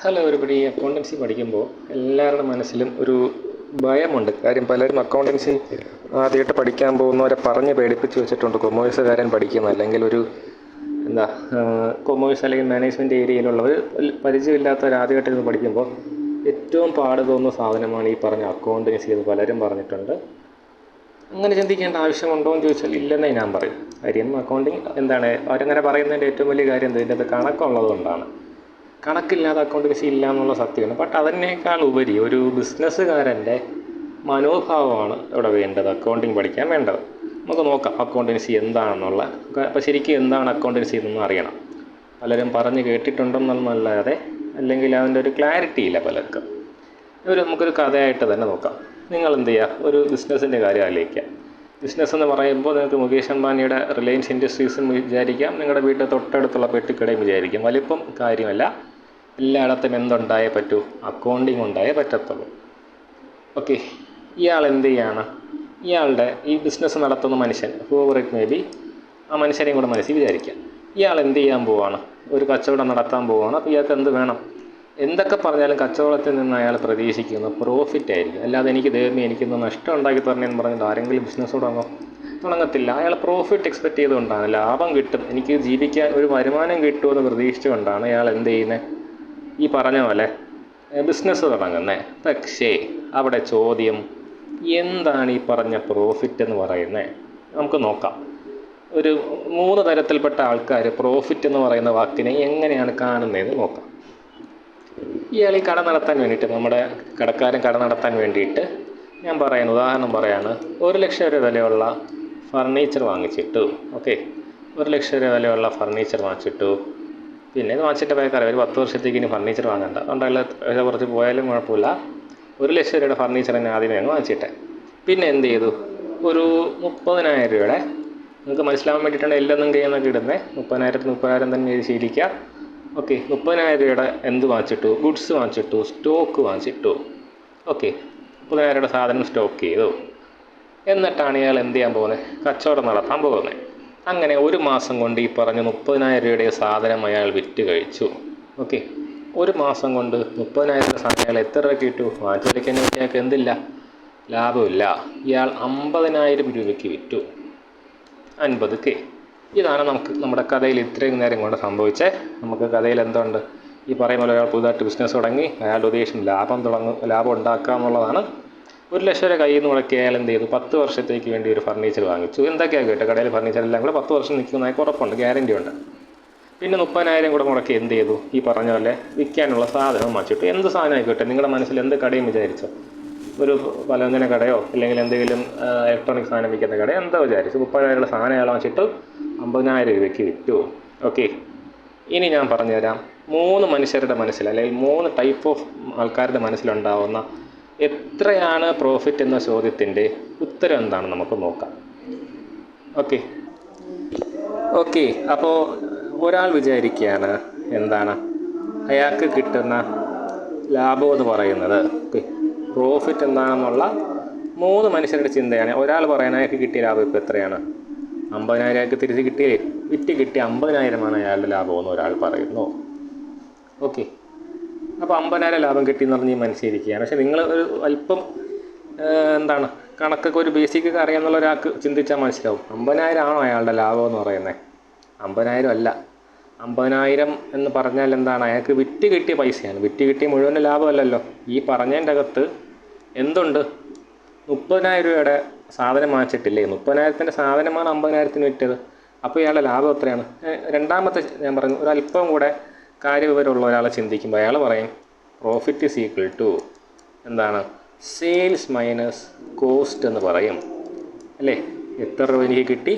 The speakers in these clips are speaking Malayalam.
ഹലോ ഒരുപടി അക്കൗണ്ടൻസി പഠിക്കുമ്പോൾ എല്ലാവരുടെ മനസ്സിലും ഒരു ഭയമുണ്ട്. കാര്യം പലരും അക്കൗണ്ടൻസി ആദ്യമായിട്ട് പഠിക്കാൻ പോകുന്നവരെ പറഞ്ഞ് പേടിപ്പിച്ച് വെച്ചിട്ടുണ്ട്. കൊമേഴ്സുകാരൻ പഠിക്കുന്ന അല്ലെങ്കിൽ ഒരു എന്താ കൊമേഴ്സ് അല്ലെങ്കിൽ മാനേജ്മെൻറ്റ് ഏരിയയിലുള്ളവർ പരിചയമില്ലാത്തവർ ആദ്യമായിട്ട് ഇത് പഠിക്കുമ്പോൾ ഏറ്റവും പാട് തോന്നുന്ന സാധനമാണ് ഈ പറഞ്ഞ അക്കൗണ്ടൻസി എന്ന് പലരും പറഞ്ഞിട്ടുണ്ട്. അങ്ങനെ ചിന്തിക്കേണ്ട ആവശ്യമുണ്ടോ എന്ന് ചോദിച്ചാൽ ഇല്ലെന്നേ ഞാൻ പറയും. കാര്യം അക്കൗണ്ടിങ് എന്താണ് അവരങ്ങനെ പറയുന്നതിൻ്റെ ഏറ്റവും വലിയ കാര്യം എന്താ, ഇതിൻ്റെ കണക്കുള്ളത് കൊണ്ടാണ്. കണക്കില്ലാതെ അക്കൗണ്ടൻസി ഇല്ല എന്നുള്ള സത്യമാണ്. ബട്ട് അതിനേക്കാൾ ഉപരി ഒരു ബിസിനസ്സുകാരൻ്റെ മനോഭാവമാണ് ഇവിടെ വേണ്ടത്, അക്കൗണ്ടിങ് പഠിക്കാൻ വേണ്ടത്. നമുക്ക് നോക്കാം അക്കൗണ്ടൻസി എന്താണെന്നുള്ള. അപ്പോൾ ശരിക്കും എന്താണ് അക്കൗണ്ടൻസി എന്നൊന്നും അറിയണം. പലരും പറഞ്ഞ് കേട്ടിട്ടുണ്ടെന്നല്ലാതെ അല്ലെങ്കിൽ അതിൻ്റെ ഒരു ക്ലാരിറ്റി ഇല്ല പലർക്കും. നമുക്കൊരു കഥയായിട്ട് തന്നെ നോക്കാം. നിങ്ങൾ എന്ത് ചെയ്യുക, ഒരു ബിസിനസ്സിൻ്റെ കാര്യം ആലോചിക്കുക. ബിസിനസ് എന്ന് പറയുമ്പോൾ നിങ്ങൾക്ക് മുകേഷ് അംബാനിയുടെ റിലയൻസ് ഇൻഡസ്ട്രീസും വിചാരിക്കാം, നിങ്ങളുടെ വീട്ടിൽ തൊട്ടടുത്തുള്ള പെട്ടിക്കടയും വിചാരിക്കാം. വലിപ്പം കാര്യമല്ല, എല്ലായിടത്തും എന്തുണ്ടായേ പറ്റൂ, അക്കൗണ്ടിങ് ഉണ്ടായേ പറ്റത്തുള്ളൂ. ഓക്കെ, ഇയാൾ എന്ത് ചെയ്യാണ്, ഇയാളുടെ ഈ ബിസിനസ് നടത്തുന്ന മനുഷ്യൻ ഹൂവർ ഇറ്റ് മേ ബി, ആ മനുഷ്യനെയും കൂടെ മനസ്സിൽ വിചാരിക്കാം. ഇയാൾ എന്ത് ചെയ്യാൻ പോവാണ്, ഒരു കച്ചവടം നടത്താൻ പോവുകയാണ്. അപ്പോൾ ഇയാൾക്ക് എന്ത് വേണം, എന്തൊക്കെ പറഞ്ഞാലും കച്ചവടത്തിൽ നിന്ന് അയാൾ പ്രതീക്ഷിക്കുന്ന പ്രോഫിറ്റ് ആയിരിക്കും. അല്ലാതെ എനിക്കിന്ന് നഷ്ടം ഉണ്ടാക്കി തരണേന്ന് പറഞ്ഞിട്ട് ആരെങ്കിലും ബിസിനസ് തുടങ്ങത്തില്ല. അയാൾ പ്രോഫിറ്റ് എക്സ്പെക്റ്റ് ചെയ്തുകൊണ്ടാണ്, ലാഭം കിട്ടും, എനിക്ക് ജീവിക്കാൻ ഒരു വരുമാനം കിട്ടുമെന്ന് പ്രതീക്ഷിച്ചുകൊണ്ടാണ് അയാൾ എന്ത് ചെയ്യുന്നത്, ഈ പറഞ്ഞ പോലെ ബിസിനസ് തുടങ്ങുന്നത്. പക്ഷേ അവിടെ ചോദ്യം, എന്താണ് ഈ പറഞ്ഞ പ്രോഫിറ്റ് എന്ന് പറയുന്നത്? നമുക്ക് നോക്കാം. ഒരു 3 തരത്തിൽപ്പെട്ട ആൾക്കാർ പ്രോഫിറ്റ് എന്ന് പറയുന്ന വാക്കിനെ എങ്ങനെയാണ് കാണുന്നതെന്ന് നോക്കാം. ഇയാൾ ഈ കട നടത്താൻ വേണ്ടിയിട്ട്, നമ്മുടെ കടക്കാരൻ കട നടത്താൻ വേണ്ടിയിട്ട്, ഞാൻ പറയുന്ന ഉദാഹരണം പറയാണ്, 1 ലക്ഷം രൂപ വിലയുള്ള ഫർണിച്ചർ വാങ്ങിച്ചിട്ടു. ഓക്കെ, 1 ലക്ഷം രൂപ വിലയുള്ള ഫർണിച്ചർ വാങ്ങിച്ചിട്ടു. പിന്നെ ഇത് വാങ്ങിച്ചിട്ട് പോയക്കാരെ ഒരു 10 വർഷത്തേക്ക് ഇനി ഫർണിച്ചർ വാങ്ങണ്ട, അതുകൊണ്ടല്ല കുറച്ച് പോയാലും കുഴപ്പമില്ല. 1 ലക്ഷം രൂപയുടെ ഫർണിച്ചർ തന്നെ ആദ്യമേ അങ്ങ് വാങ്ങിച്ചിട്ടെ. പിന്നെ എന്ത് ചെയ്തു, ഒരു 30,000 രൂപയുടെ, നിങ്ങൾക്ക് മനസ്സിലാവാൻ വേണ്ടിയിട്ടാണ് എല്ലാം കഴിയുന്നൊക്കെ ഇടുന്നത്, 30,000 തന്നെ എഴുതി ശീലിക്കുക. ഓക്കെ, 30,000 രൂപയുടെ എന്ത് വാങ്ങിച്ചിട്ടു, ഗുഡ്സ് വാങ്ങിച്ചിട്ടു, സ്റ്റോക്ക് വാങ്ങിച്ചിട്ടു. ഓക്കെ, 30,000 രൂപയുടെ സാധനം സ്റ്റോക്ക് ചെയ്തു. എന്നിട്ടാണ് ഇയാൾ എന്ത് ചെയ്യാൻ പോകുന്നത്, കച്ചവടം നടത്താൻ പോകുന്നത്. അങ്ങനെ 1 മാസം കൊണ്ട് ഈ പറഞ്ഞ 30,000 രൂപയുടെ സാധനം അയാൾ വിറ്റ് കഴിച്ചു. ഓക്കെ, 1 മാസം കൊണ്ട് 30,000 രൂപ സാധനം അയാൾ എത്ര രൂപയ്ക്ക് വിറ്റു, വാങ്ങിച്ചെടുക്കാൻ അയാൾക്ക് എന്തില്ല, ലാഭമില്ല. ഇയാൾ 50,000 രൂപയ്ക്ക് വിറ്റു, 50K. ഇതാണ് നമ്മുടെ കഥയിൽ ഇത്രയും നേരം കൊണ്ട് സംഭവിച്ചത്. നമുക്ക് കഥയിൽ എന്തുണ്ട്, ഈ പറയുന്ന പോലെ ഒരാൾ പുതുതായിട്ട് ബിസിനസ് തുടങ്ങി, അയാളുടെ ഉദ്ദേശം ലാഭം ഉണ്ടാക്കുക എന്നുള്ളതാണ്. 1 ലക്ഷം രൂപ കയ്യിൽ നിന്ന് മുടക്കി അയാൾ എന്ത് ചെയ്തു, 10 വർഷത്തേക്ക് വേണ്ടി ഒരു ഫർണിച്ചർ വാങ്ങിച്ചു. എന്തൊക്കെയാണ് കേട്ടോ, കടയിൽ ഫർണിച്ചർ എല്ലാം കൂടെ 10 വർഷം നിൽക്കുന്നതായി ഉറപ്പുണ്ട്, ഗ്യാരണ്ടി ഉണ്ട്. പിന്നെ 30,000 കൂടെ മുടക്കി എന്ത് ചെയ്തു, ഈ പറഞ്ഞ പോലെ വിൽക്കാനുള്ള സാധനം വാങ്ങിച്ചിട്ട്. എന്ത് സാധനം ആയിക്കോട്ടെ, നിങ്ങളുടെ മനസ്സിൽ എന്ത് കടയും വിചാരിച്ചോ, ഒരു പലവ്യഞ്ജന കടയോ അല്ലെങ്കിൽ എന്തെങ്കിലും ഇലക്ട്രോണിക് സാധനം വിൽക്കുന്ന കടയോ എന്തോ വിചാരിച്ചു. 30,000 സാധനം അയാൾ വാങ്ങിച്ചിട്ട് 50,000 രൂപയ്ക്ക് വിറ്റു. ഓക്കെ, ഇനി ഞാൻ പറഞ്ഞുതരാം 3 മനുഷ്യരുടെ മനസ്സിൽ, അല്ലെങ്കിൽ 3 ടൈപ്പ് ഓഫ് ആൾക്കാരുടെ മനസ്സിലുണ്ടാവുന്ന എത്രയാണ് പ്രോഫിറ്റ് എന്ന ചോദ്യത്തിൻ്റെ ഉത്തരം എന്താണെന്ന് നമുക്ക് നോക്കാം. ഓക്കെ ഓക്കെ അപ്പോൾ ഒരാൾ വിചാരിക്കുകയാണ്, എന്താണ് അയാൾക്ക് കിട്ടുന്ന ലാഭം എന്ന് പറയുന്നത്, പ്രോഫിറ്റ് എന്താണെന്നുള്ള 3 മനുഷ്യരുടെ ചിന്തയാണ്. ഒരാൾ പറയുന്നത് അയാൾക്ക് കിട്ടിയ ലാഭം ഇപ്പോൾ എത്രയാണ്, 50,000 അയാൾക്ക് തിരിച്ച് കിട്ടിയേ, വിറ്റ് കിട്ടിയ 50,000 അയാളുടെ ലാഭമെന്ന് ഒരാൾ പറയുന്നു. ഓക്കെ, അപ്പോൾ 50,000 ലാഭം കിട്ടിയെന്ന് പറഞ്ഞ് മനസ്സിലിരിക്കുകയാണ്. പക്ഷേ നിങ്ങൾ ഒരു അല്പം എന്താണ് കണക്കൊക്കെ ഒരു ബേസിക്കൊക്കെ അറിയാമെന്നുള്ള ഒരാൾക്ക് ചിന്തിച്ചാൽ മനസ്സിലാവും, 50,000 ആണോ അയാളുടെ ലാഭം എന്ന് പറയുന്നത്? 50,000 അല്ല. 50,000 എന്ന് പറഞ്ഞാൽ എന്താണ്, അയാൾക്ക് വിറ്റ് കിട്ടിയ പൈസയാണ്. വിറ്റ് കിട്ടിയ മുഴുവൻ ലാഭമല്ലല്ലോ. ഈ പറഞ്ഞതിൻ്റെ അകത്ത് എന്തുണ്ട്, 30,000 രൂപയുടെ സാധനം വാങ്ങിച്ചിട്ടില്ലേ, 30,000-ൻ്റെ സാധനമാണ് 50,000-ന് വിറ്റത്. അപ്പോൾ ഇയാളുടെ ലാഭം എത്രയാണ്? രണ്ടാമത്തെ ഞാൻ പറഞ്ഞു, ഒരല്പം കൂടെ കാര്യവിവരമുള്ള ഒരാളെ ചിന്തിക്കുമ്പോൾ അയാൾ പറയും, പ്രോഫിറ്റ് ഈസ് ഈക്വൽ ടു എന്താണ്, സെയിൽസ് മൈനസ് കോസ്റ്റ് എന്ന് പറയും. അല്ലേ, എത്ര രൂപ എനിക്ക് കിട്ടി,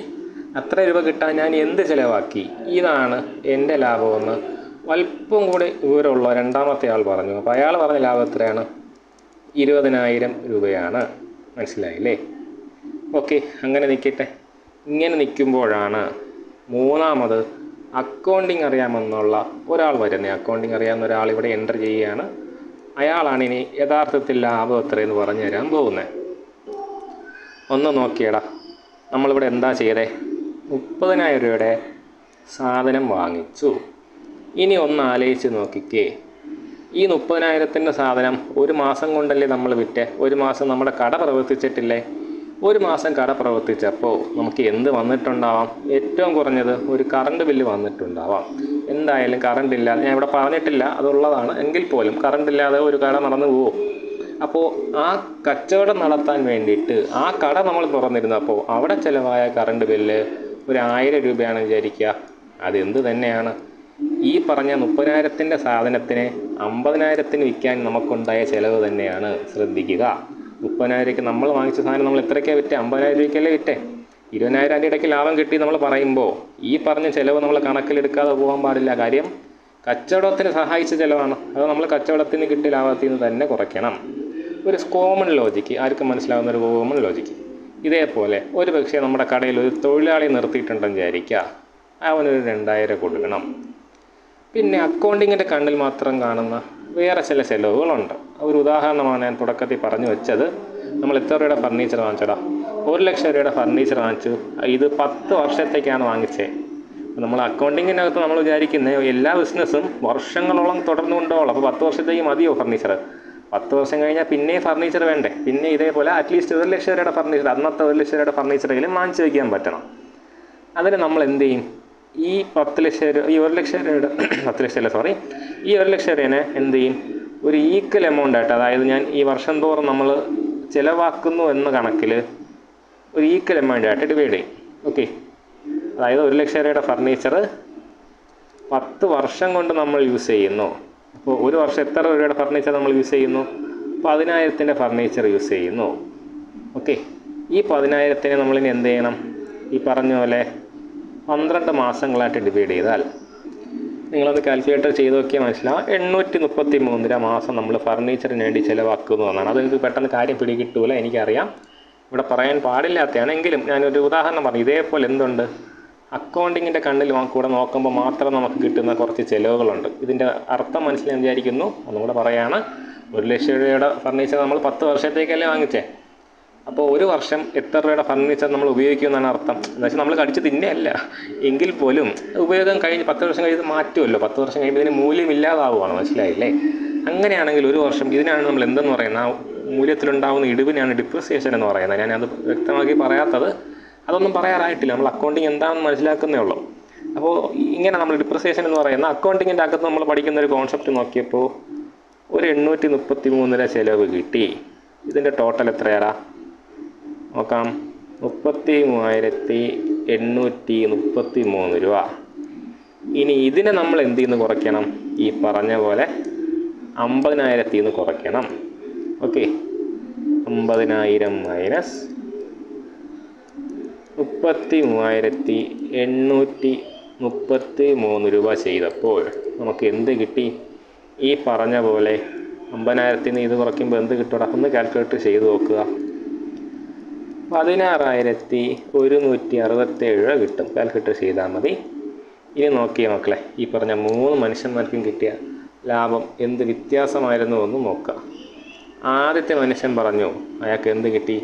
അത്ര രൂപ കിട്ടാൻ ഞാൻ എന്ത് ചിലവാക്കി, ഇതാണ് എൻ്റെ ലാഭമെന്ന് അല്പം കൂടി വിവരമുള്ള രണ്ടാമത്തെ ആൾ പറഞ്ഞു. അപ്പോൾ അയാൾ പറഞ്ഞ ലാഭം എത്രയാണ്, 20,000 രൂപയാണ്. മനസ്സിലായില്ലേ? ഓക്കെ, അങ്ങനെ നിൽക്കട്ടെ. ഇങ്ങനെ നിൽക്കുമ്പോഴാണ് മൂന്നാമത് അക്കൗണ്ടിങ് അറിയാമെന്നുള്ള ഒരാൾ വരുന്നത്. അക്കൗണ്ടിങ് അറിയാവുന്ന ഒരാൾ ഇവിടെ എൻ്റർ ചെയ്യുകയാണ്. അയാളാണ് ഇനി യഥാർത്ഥത്തിൽ ലാഭം എത്രയെന്ന് പറഞ്ഞു തരാൻ പോകുന്നത്. ഒന്ന് നോക്കിയടാ, നമ്മളിവിടെ എന്താ ചെയ്തേ, 30,000 രൂപയുടെ സാധനം വാങ്ങിച്ചു. ഇനി ഒന്ന് ആലോചിച്ച് നോക്കിക്കേ, ഈ 30,000-ൻ്റെ സാധനം ഒരു മാസം കൊണ്ടല്ലേ നമ്മൾ വിറ്റേ? ഒരു മാസം നമ്മുടെ കട പ്രവർത്തിച്ചിട്ടില്ലേ? ഒരു മാസം കട പ്രവർത്തിച്ചപ്പോൾ നമുക്ക് എന്ത് വന്നിട്ടുണ്ടാവാം? ഏറ്റവും കുറഞ്ഞത് ഒരു കറണ്ട് ബില്ല് വന്നിട്ടുണ്ടാവാം. എന്തായാലും കറണ്ട് ഇല്ലാതെ, ഞാൻ ഇവിടെ പറഞ്ഞിട്ടില്ല അതുള്ളതാണ്, എങ്കിൽ പോലും കറണ്ട് ഇല്ലാതെ ഒരു കട നടന്നു പോകും. അപ്പോൾ ആ കച്ചവടം നടത്താൻ വേണ്ടിയിട്ട് ആ കട നമ്മൾ തുറന്നിരുന്നപ്പോൾ അവിടെ ചിലവായ കറണ്ട് ബില്ല് ഒരു 1000 രൂപയാണെന്ന് വിചാരിക്കുക. അതെന്ത് തന്നെയാണ്? ഈ പറഞ്ഞ 30,000-ൻ്റെ സാധനത്തിന് 50,000-ന് വിൽക്കാൻ നമുക്കുണ്ടായ ചിലവ് തന്നെയാണ്. ശ്രദ്ധിക്കുക. 30,000-ക്ക് നമ്മൾ വാങ്ങിച്ച സാധനം നമ്മൾ എത്രയ്ക്കാണ് വിറ്റേ? 50,000 രൂപയ്ക്കല്ലേ വിറ്റേ? 20,000 ഇടയ്ക്ക് ലാഭം കിട്ടി നമ്മൾ പറയുമ്പോൾ ഈ പറഞ്ഞ ചിലവ് നമ്മൾ കണക്കിലെടുക്കാതെ പോകാൻ പാടില്ല. കാര്യം കച്ചവടത്തിന് സഹായിച്ച ചിലവാണ്. അത് നമ്മൾ കച്ചവടത്തിന് കിട്ടിയ ലാഭത്തിൽ നിന്ന് തന്നെ കുറയ്ക്കണം. ഒരു കോമൺ ലോജിക്ക്, ആർക്കും മനസ്സിലാവുന്ന ഒരു കോമൺ ലോജിക്ക്. ഇതേപോലെ ഒരു പക്ഷേ നമ്മുടെ കടയിൽ ഒരു തൊഴിലാളി നിർത്തിയിട്ടുണ്ടെന്ന് വിചാരിക്കുക. അവനൊരു 2,000 കൊടുക്കണം. പിന്നെ അക്കൗണ്ടിങ്ങിൻ്റെ കണ്ണിൽ മാത്രം കാണുന്ന വേറെ ചില ചിലവുകളുണ്ട്. ഒരു ഉദാഹരണമാണ് ഞാൻ തുടക്കത്തിൽ പറഞ്ഞു വെച്ചത്. നമ്മൾ എത്ര രൂപയുടെ ഫർണിച്ചർ വാങ്ങിച്ചടാ? 1,00,000 രൂപയുടെ ഫർണിച്ചർ വാങ്ങിച്ചു. ഇത് 10 വർഷത്തേക്കാണ് വാങ്ങിച്ചത്. നമ്മൾ അക്കൗണ്ടിങ്ങിനകത്ത് നമ്മൾ വിചാരിക്കുന്നത് എല്ലാ ബിസിനസ്സും വർഷങ്ങളോളം തുടർന്നു കൊണ്ടോളം. അപ്പോൾ 10 വർഷത്തേക്ക് മതിയോ ഫർണിച്ചർ? 10 വർഷം കഴിഞ്ഞാൽ പിന്നെ ഫർണിച്ചർ വേണ്ടേ? പിന്നെ ഇതേപോലെ അറ്റ്ലീസ്റ്റ് 1,00,000 രൂപയുടെ ഫർണിച്ചർ, അന്നത്തെ 1,00,000 രൂപയുടെ ഫർണിച്ചറെങ്കിലും വാങ്ങിച്ചു വയ്ക്കാൻ പറ്റണം. അതിന് നമ്മൾ എന്ത് ചെയ്യും? ഈ 10,00,000 രൂപ, ഈ 1,00,000 രൂപയുടെ 10,00,000 അല്ല സോറി ഈ 1,00,000 രൂപേനെ എന്ത് ചെയ്യും? ഒരു ഈക്വൽ എമൗണ്ട് ആയിട്ട്, അതായത് ഞാൻ ഈ വർഷം തോറും നമ്മൾ ചിലവാക്കുന്നു എന്ന കണക്കിൽ ഒരു ഈക്വൽ എമൗണ്ട് ആയിട്ട് ഡിവൈഡ് ചെയ്യും. ഓക്കെ, അതായത് 1,00,000 രൂപയുടെ ഫർണിച്ചർ 10 വർഷം കൊണ്ട് നമ്മൾ യൂസ് ചെയ്യുന്നു. അപ്പോൾ ഒരു വർഷം എത്ര രൂപയുടെ ഫർണിച്ചർ നമ്മൾ യൂസ് ചെയ്യുന്നു? 10,000-ൻ്റെ ഫർണിച്ചർ യൂസ് ചെയ്യുന്നു. ഓക്കെ, ഈ 10,000-നെ നമ്മളിനി എന്ത് ചെയ്യണം? ഈ പറഞ്ഞ പോലെ 12 മാസങ്ങളായിട്ട് ഡിവൈഡ് ചെയ്താൽ നിങ്ങളൊന്ന് കാൽക്കുലേറ്റർ ചെയ്ത് നോക്കിയാൽ മനസ്സിലാവും. 833 രൂപ മാസം നമ്മൾ ഫർണിച്ചറിന് വേണ്ടി ചിലവാക്കുന്നു എന്നാണ്. അതെനിക്ക് പെട്ടെന്ന് കാര്യം പിടികിട്ടൂല, എനിക്കറിയാം, ഇവിടെ പറയാൻ പാടില്ലാത്തതാണ്. എങ്കിലും ഞാനൊരു ഉദാഹരണം പറഞ്ഞു. ഇതേപോലെ എന്തുണ്ട്, അക്കൗണ്ടിങ്ങിൻ്റെ കണ്ണിൽ കൂടെ നോക്കുമ്പോൾ മാത്രം നമുക്ക് കിട്ടുന്ന കുറച്ച് ചിലവുകളുണ്ട്. ഇതിൻ്റെ അർത്ഥം മനസ്സിലാൻ വിചാരിക്കുന്നു. ഒന്നുകൂടെ പറയാണ്. 1,00,000 രൂപയുടെ ഫർണിച്ചർ നമ്മൾ 10 വർഷത്തേക്കല്ലേ വാങ്ങിച്ചേ? അപ്പോൾ ഒരു വർഷം എത്ര രൂപയുടെ ഫർണിച്ചർ നമ്മൾ ഉപയോഗിക്കുമെന്നാണ് അർത്ഥം. എന്ന് വെച്ചാൽ നമ്മൾ കടിച്ച് തിന്നെയല്ല, എങ്കിൽ പോലും ഉപയോഗം കഴിഞ്ഞ് 10 വർഷം കഴിഞ്ഞ് മാറ്റുമല്ലോ. 10 വർഷം കഴിയുമ്പോൾ ഇതിന് മൂല്യമില്ലാതാവുകയാണ്. മനസ്സിലായില്ലേ? അങ്ങനെയാണെങ്കിൽ ഒരു വർഷം, ഇതിനാണ് നമ്മൾ എന്തെന്ന് പറയുന്നത്, ആ മൂല്യത്തിലുണ്ടാകുന്ന ഇടിവിനാണ് ഡിപ്രിസിയേഷൻ എന്ന് പറയുന്നത്. ഞാനത് വ്യക്തമാക്കി പറയാത്തത്, അതൊന്നും പറയാറായിട്ടില്ല. നമ്മൾ അക്കൗണ്ടിങ് എന്താണെന്ന് മനസ്സിലാക്കുന്നേ ഉള്ളൂ. അപ്പോൾ ഇങ്ങനെ നമ്മൾ ഡിപ്രിസിയേഷൻ എന്ന് പറയുന്ന അക്കൗണ്ടിങ്ങിൻ്റെ അകത്ത് നമ്മൾ പഠിക്കുന്ന ഒരു കോൺസെപ്റ്റ് നോക്കിയപ്പോൾ ഒരു 833 രൂപ ചിലവ് കിട്ടി. ഇതിൻ്റെ ടോട്ടൽ എത്രയാടാ നോക്കാം. 33,833 രൂപ. ഇനി ഇതിനെ നമ്മൾ എന്ത് ചെയ്യുന്നു കുറയ്ക്കണം? ഈ പറഞ്ഞ പോലെ 50,000-ൽ നിന്ന് കുറയ്ക്കണം. ഓക്കെ, 50,000 മൈനസ് 33,833 രൂപ ചെയ്തപ്പോൾ നമുക്ക് എന്ത് കിട്ടി? ഈ പറഞ്ഞ പോലെ 50,000-ൽ നിന്ന് ഇത് കുറയ്ക്കുമ്പോൾ എന്ത് കിട്ടും? ഒന്ന് കാൽക്കുലേറ്റ് ചെയ്ത് നോക്കുക. 16,167 രൂപ കിട്ടും. കാൽക്കുലേറ്റ് ചെയ്താൽ മതി. ഇനി നോക്കിയേ മക്കളെ, ഈ പറഞ്ഞ 3 മനുഷ്യന്മാർക്കും കിട്ടിയ ലാഭം എന്ത് വ്യത്യാസമായിരുന്നു എന്ന് നോക്കുക. ആദ്യത്തെ മനുഷ്യൻ പറഞ്ഞു അയാൾക്ക് എന്ത് കിട്ടി?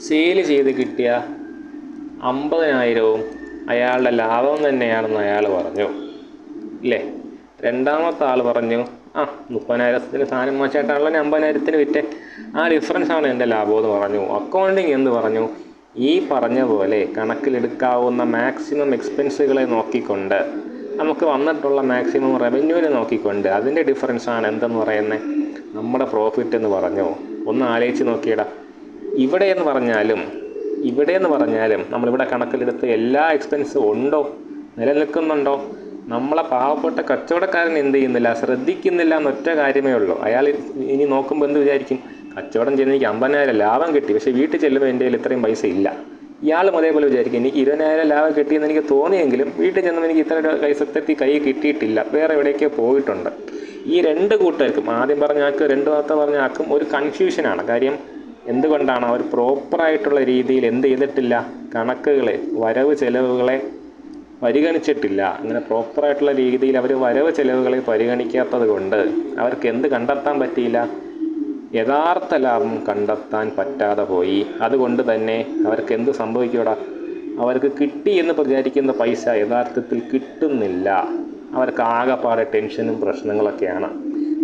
സെയിൽ ചെയ്ത് കിട്ടിയ 50,000-ഉം അയാളുടെ ലാഭം തന്നെയാണെന്ന് അയാൾ പറഞ്ഞു, ഇല്ലേ? രണ്ടാമത്തെ ആൾ പറഞ്ഞു 30,000-ന് സാധനം മാറ്റായിട്ടാണല്ലോ ഞാൻ 50,000-ന് വിറ്റേ, ആ ഡിഫറൻസാണ് എൻ്റെ ലാഭം എന്ന് പറഞ്ഞു. അക്കൗണ്ടിങ് എന്ന് പറഞ്ഞു? ഈ പറഞ്ഞ പോലെ കണക്കിലെടുക്കാവുന്ന മാക്സിമം എക്സ്പെൻസുകളെ നോക്കിക്കൊണ്ട്, നമുക്ക് വന്നിട്ടുള്ള മാക്സിമം റവന്യൂവിനെ നോക്കിക്കൊണ്ട് അതിൻ്റെ ഡിഫറൻസാണ് എന്തെന്ന് പറയുന്നത്, നമ്മുടെ പ്രോഫിറ്റ് എന്ന് പറഞ്ഞു. ഒന്ന് ആലോചിച്ച് നോക്കിയടാ. ഇവിടെ എന്ന് പറഞ്ഞാലും നമ്മളിവിടെ കണക്കിലെടുത്ത് എല്ലാ എക്സ്പെൻസും ഉണ്ടോ, നിലനിൽക്കുന്നുണ്ടോ? നമ്മളെ പാവപ്പെട്ട കച്ചവടക്കാരൻ എന്ത് ചെയ്യുന്നില്ല, ശ്രദ്ധിക്കുന്നില്ല എന്നൊറ്റ കാര്യമേ ഉള്ളൂ. അയാൾ ഇനി നോക്കുമ്പോൾ എന്ത് വിചാരിക്കും? കച്ചവടം ചെയ്ത് എനിക്ക് 50,000 ലാഭം കിട്ടി, പക്ഷേ വീട്ടിൽ ചെല്ലുമ്പോൾ എൻ്റെ കയ്യിൽ ഇത്രയും പൈസ ഇല്ല. ഇയാളും അതേപോലെ വിചാരിക്കും, എനിക്ക് 20,000 ലാഭം കിട്ടിയെന്ന് എനിക്ക് തോന്നിയെങ്കിലും വീട്ടിൽ ചെന്നപ്പോൾ എനിക്ക് ഇത്ര പൈസത്തെത്തി കൈ കിട്ടിയിട്ടില്ല, വേറെ എവിടെയൊക്കെ പോയിട്ടുണ്ട്. ഈ 2 കൂട്ടർക്കും, ആദ്യം പറഞ്ഞ ആൾക്ക് 2 ഭാഗത്ത് പറഞ്ഞ ആൾക്കും ഒരു കൺഫ്യൂഷനാണ്. കാര്യം എന്തുകൊണ്ടാണ്? അവർ പ്രോപ്പറായിട്ടുള്ള രീതിയിൽ എന്ത് ചെയ്തിട്ടില്ല, കണക്കുകളെ, വരവ് ചെലവുകളെ പരിഗണിച്ചിട്ടില്ല. അങ്ങനെ പ്രോപ്പറായിട്ടുള്ള രീതിയിൽ അവർ വരവ് ചെലവുകളെ പരിഗണിക്കാത്തത് കൊണ്ട് അവർക്ക് എന്ത് കണ്ടെത്താൻ പറ്റിയില്ല? യഥാർത്ഥ ലാഭം കണ്ടെത്താൻ പറ്റാതെ പോയി. അതുകൊണ്ട് തന്നെ അവർക്ക് എന്ത് സംഭവിക്കൂടാ? അവർക്ക് കിട്ടി എന്ന് വിചാരിക്കുന്ന പൈസ യഥാർത്ഥത്തിൽ കിട്ടുന്നില്ല. അവർക്ക് ആകെപ്പാടെ ടെൻഷനും പ്രശ്നങ്ങളൊക്കെയാണ്.